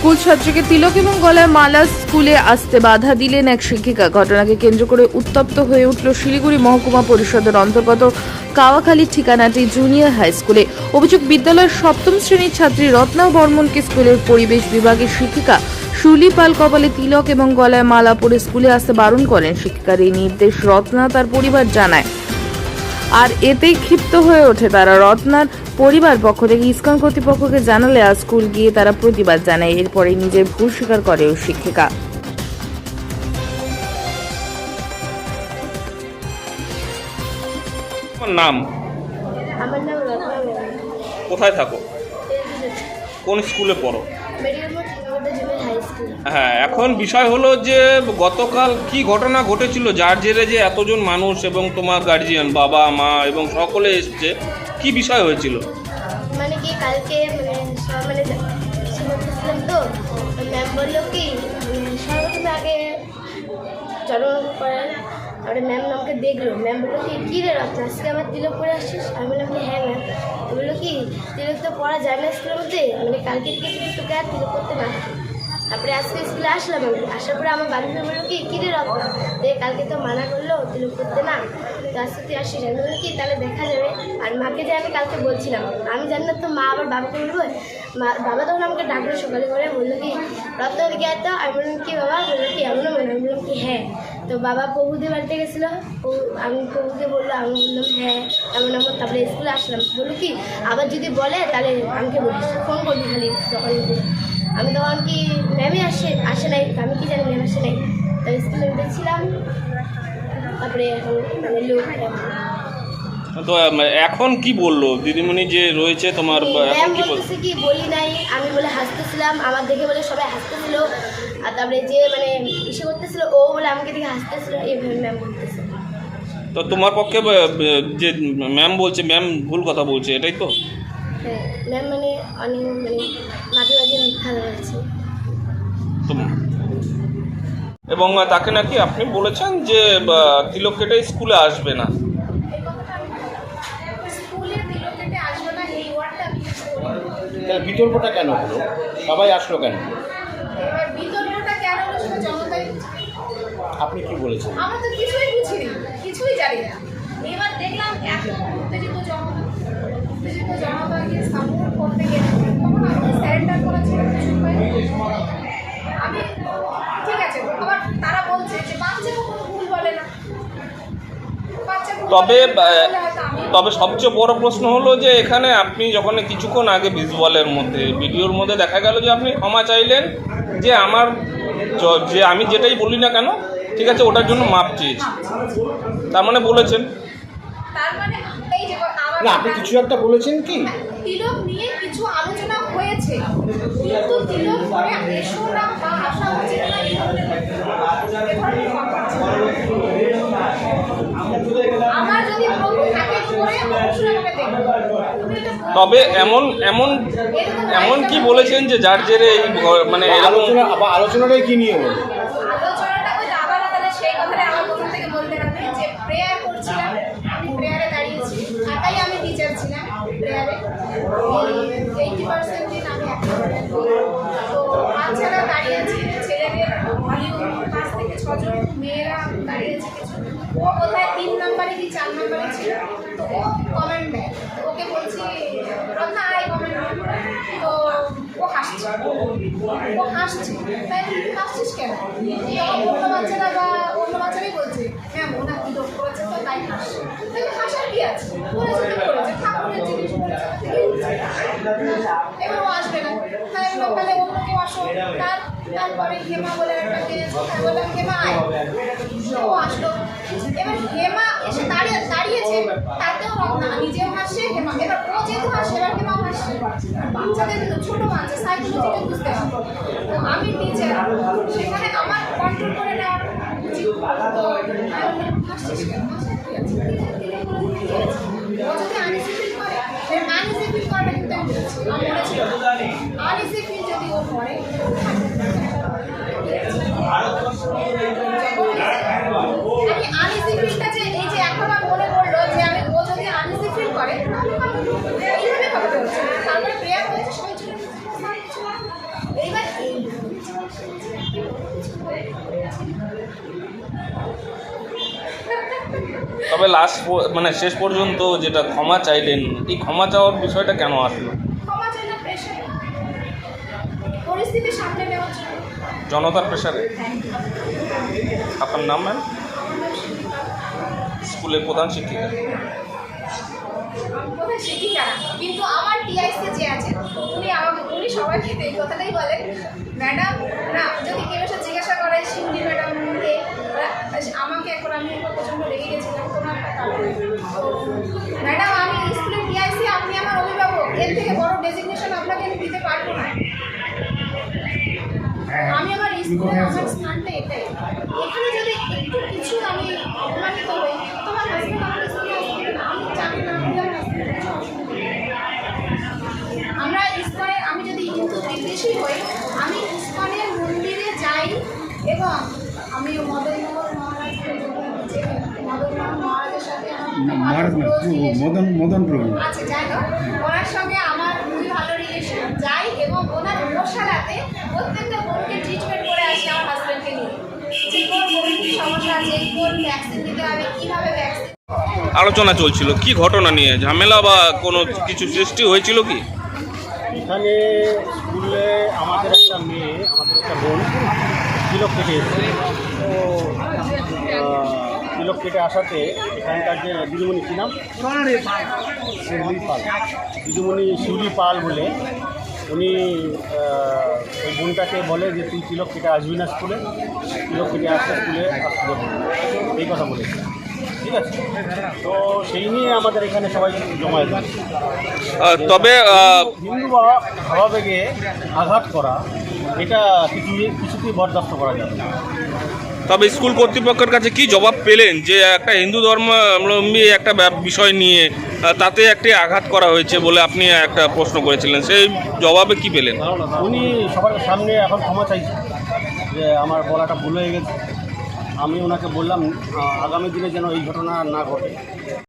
School ছাত্রীকে তিলক এবং গলায় মালা স্কুলে আসতে বাধা দিলেন এক শিক্ষিকা। ঘটনাকে কেন্দ্র করে উত্তপ্ত হয়ে উঠল শিলিগুড়ি মহকুমা পরিষদের অন্তর্গত কাওয়াখালীর ঠিকানাটি জুনিয়র হাই স্কুলে। অভিযোগ, বিদ্যালয়ের সপ্তম শ্রেণীর ছাত্রী রত্না বর্মনকে স্কুলের পরিবেশ বিভাগের শিক্ষিকা শুলি পাল কপালে তিলক এবং গলায় মালা পরে স্কুলে আসতে বারণ করেন। শিক্ষিকার এই নির্দেশ রত্না তার পরিবার জানায়, আর এতেই ক্ষিপ্ত হয়ে ওঠে তারা। রত্নার পরিবার পক্ষ থেকে ইসকন কর্তৃপক্ষকে জানালে আজ স্কুল গিয়ে তারা প্রতিবাদ জানায়। এরপরে নিজের ভুল স্বীকার করে ওই শিক্ষিকা। নাম? আমার নাম রত্না বর্মন। কোথায় থাকো? কোন স্কুলে পড়ো? মেডিকেল মোড় জুনিয়র হাই স্কুল। হ্যাঁ, এখন বিষয় হলো যে গতকাল কি ঘটনা ঘটেছিল যার জেরে যে এতজন মানুষ এবং তোমার গার্জিয়ান বাবা মা এবং সকলে এসছে, কি বিষয় হয়েছিল? মানে কি কালকে শুনতেছিলাম তো ম্যাম বললো কি সর্বপ্রথমে আগে জন্মগ্রহণ করেন। তারপরে ম্যাম আমাকে দেখলো, ম্যাম বললো কি কী রে রত্না আজকে আমার তিলক পরে আসছিস? আমি বললাম কি হ্যাঁ ম্যাম। বললো কি তিলক তো পড়া যায় না স্কুলের মধ্যে, মানে কালকে থেকে যদি তোকে আর তিলক করতে না। তারপরে আজকে স্কুলে আসলাম, আমি আসার পরে আমার বাড়ি ফিরে বললো কি কী রে রত্না কালকে তো মানা করলো তিলক করতে না, তো আজকে তুই আসিস। আমি বললো কি তাহলে দেখা যাবে। আর মাকে যে আমি কালকে বলছিলাম, আমি জানি না তো মা আবার বাবাকে বলবো। বাবা তখন আমাকে ডাকলো সকালে করে, বললো কি রত্না দিকে এত। আমি বললাম কি বাবা? বললো কি এমনও মনে। আমি বললাম কি হ্যাঁ। তো বাবা প্রভুদের বাড়িতে গেছিলো, আমি প্রভুকে বললো, আমি বললাম হ্যাঁ এমন এমন। তারপরে স্কুলে আসলাম, বললো কি আবার যদি বলে তাহলে আমাকে বলিস, ফোন করবি খালি তখন। আমি তখন কি ম্যামই আসে নাই, আমি কি জানি ম্যাম আসে নাই। তো স্কুলে দেখছিলাম, তারপরে এখন লোক। তো এখন কি বললো দিদিমণি যে রয়েছে তোমার? ম্যাম বলতেছে কি বলি নাই, আমি বলে হাসতেছিলাম, আমার দেখে বলে সবাই হাসতেছিল। আর তারপরে যে মানে ইসে করতেছিল ও বলে আমাকে দেখে হাসতেছিল, এইভাবে ম্যাম বলতেছে। তো তোমার পক্ষে যে ম্যাম বলছে, ম্যাম ভুল কথা বলছে, এটাই তো? হ্যাঁ, ম্যাম মানে অনেক মানে মাঝে মাঝে মিথ্যা বলছে। এবং তাকে নাকি আপনি বলেছেন যে তিলক কেটে স্কুলে আসবে না। তাহলে বিতর্কটা কেন হলো? সবাই আসলো কেন? আপনি কি বলেছেন? আমরা তো কিছুই বুঝিনি, কিছুই জানি না। এবার দেখলাম এত উত্তেজিত জনতাকে সাপোর্ট করতে গেলে তখন আমি স্যারেন্ডার করা ছিল কিছু উপায়। আমি ঠিক আছে, আবার তারা বলছে যে বাচ্চা কোনো ভুল বলে না। তবে সবচেয়ে বড় প্রশ্ন হলো যে এখানে আপনি যখন কিছুক্ষণ আগে ভিজুয়ালের মধ্যে ভিডিওর মধ্যে দেখা গেল যে আপনি ক্ষমা চাইলেন যে যে আমি যেটাই বলি না কেন ঠিক আছে ওটার জন্য মাপ চেয়েছি, তার মানে বলেছেন? তার মানে এই যে না, আপনি কিছু একটা বলেছেন কি? তিলক নিয়ে কিছু আলোচনা হয়েছে, কিন্তু তিলক পরে এসো না বা আসা উচিত না এই ধরনের কথা। আমার যদি প্রভু থাকে করে অবশ্যই আমাকে দেখবে। তবে এমন কি বলেছেন যে যার জেরে এই মানে আলোচনাটাই কি নিয়ে হলো? আলোচনাটা ওই আবার তাহলে সেই কথাটা আমার প্রথম থেকে বলতে হবে যে প্রেয়ার করছিলাম, আমি প্রেয়ারে দাঁড়িয়েছি, একাই আমি টিচার ছিলাম প্রেয়ারে, 80% দিন আমি তো বাচ্চারা দাঁড়িয়েছি, ছেলেদের পাঁচ থেকে ছজন, মেয়েরা দাঁড়িয়েছে কিছু। ও কোথায় 3 নম্বরে কি 4 নম্বরে ছিল, তো ও কমেন্ট দেয়, ওকে বলছি রত্না আই কমেন্ট, তো ও হাসছে তাই হাসছিস কেন? অন্য বাচ্চারা বা অন্য বাচ্চারাই বলছে হ্যাঁ ওনা কি দোষ করেছে তো তাই হাসছে, তাহলে হাসার কি আছে? করেছে তো করেছে, ঠাকুরের জিনিস করেছে, এবার ও আসবে না, তাহলে অন্য কেউ আসো। তারপরে হেমা বলে একটা পেয়েছে, বললাম হেমা আয়, ও আসলো। এবার হেমা এসে দাঁড়িয়েছে, তাতেও রত্না নিজেও হাসছে, হেমা এবার ও যেহেতু হাসছে এবার হেমাও হাসছে। বাচ্চাদের ছোট বাচ্চা সাইকোলজিটা বুঝতে হবে, তো আমি টিচার সেখানে আমার কন্ট্রোল করে নেওয়ার উচিত। তো হাসছিস কেন? ও যদি আনইজি ফিল করে, আনইজি ফিল করবে, কিন্তু আমি বলেছি আনইজি ফিল যদি ও করে আমি আনইজি ফিলটা যে এই যে এখন আমার মনে পড়লো যে আমি ও যদি আনইজি ফিল করে এইভাবে কথা বলছে, তারপরে প্রেয়ার হয়েছে সবাই চলে এইবার তবে মানে শেষ পর্যন্ত যেটা ক্ষমা চাইলেন, এই ক্ষমা চাওয়ার বিষয়টা কেন আসলো? ক্ষমা চাই না, প্রেশার, পরিস্থিতি সামনে নেওয়ার জন্য। জনতার প্রেসারে? আপনার নাম ম্যাম? স্কুলের প্রধান শিক্ষিকা। কোথায় শিক্ষিকা না, কিন্তু আমার টিআইসি যে আছে উনি সবাইকে এই কথাটাই বলেন, ম্যাডাম না যদি কেউ এসে জিজ্ঞাসা করে শিউলি ম্যাডামকে, আমাকে এখন আমি প্রচণ্ড রেগে গেছিলাম কোনো একটা কারণে, ম্যাডাম আমি স্কুলের টিআইসি, আপনি আমার অভিভাবক, এর থেকে বড় ডেজিগনেশন আপনাকে আমি দিতে পারবো না। আমি আমার স্কুলে আমার স্থানটা এটাই, এখানে যদি একটু কিছু আমি অপমানিত হই, তোমার হাজবেন্ড আমার স্কুলে আসবে না, আমি জানি না আমি আমার হাজবেন্ড। আমরা ইস্কনে, আমি যদি হিন্দু বিদ্বেষী হই, আমি ইস্কনের মন্দিরে যাই এবং আমি মদনমোহন মহারাজের সাথে মদন প্রভু আচ্ছা যাই হোক, ওনার সঙ্গে আমার খুবই ভালো রিলেশন, যাই এবং ওনার উপসালাতে প্রত্যেকটা গরুকে ট্রিটমেন্ট করে আসি আমার হাজব্যান্ডকে নিয়ে, যে কোন গরুর কী সমস্যা আছে, কোন ভ্যাকসিন দিতে হবে, কীভাবে ভ্যাকসিন। আলোচনা চলছিল কি ঘটনা নিয়ে, ঝামেলা বা কোনো কিছু সৃষ্টি হয়েছিল কি? এখানে স্কুলে আমাদের একটা মেয়ে, আমাদের একটা বোন তিলক কেটে এসেছে। তো তিলক কেটে আসাতে এখানকার যে দিদিমণি কী নাম, শিউলি পাল, দিদিমণি শিউলি পাল বলে উনি ওই বোনটাকে বলে যে তুই তিলক কেটে আসবি না স্কুলে, তিলক কেটে আসলে স্কুলে আসতে দেবো না, এই কথা বলেছে। ঠিক আছে, তো সেই নিয়ে আমাদের এখানে সবাই জমায়েত হয়েছে। তবে হিন্দু ভাবাবেগে আঘাত করা এটা কিছুতেই বরদাস্ত করা যাবে না। তবে স্কুল কর্তৃপক্ষের কাছে কি জবাব পেলেন যে একটা হিন্দু ধর্মাবলম্বী একটা বিষয় নিয়ে তাতে একটি আঘাত করা হয়েছে বলে আপনি একটা প্রশ্ন করেছিলেন, সেই জবাবে কি পেলেন? উনি সবার সামনে এখন ক্ষমা চাইছে যে আমার বলাটা ভুল হয়ে গেছে। আমি ওনাকে বললাম আগামী দিনে যেন এই ঘটনা না ঘটে।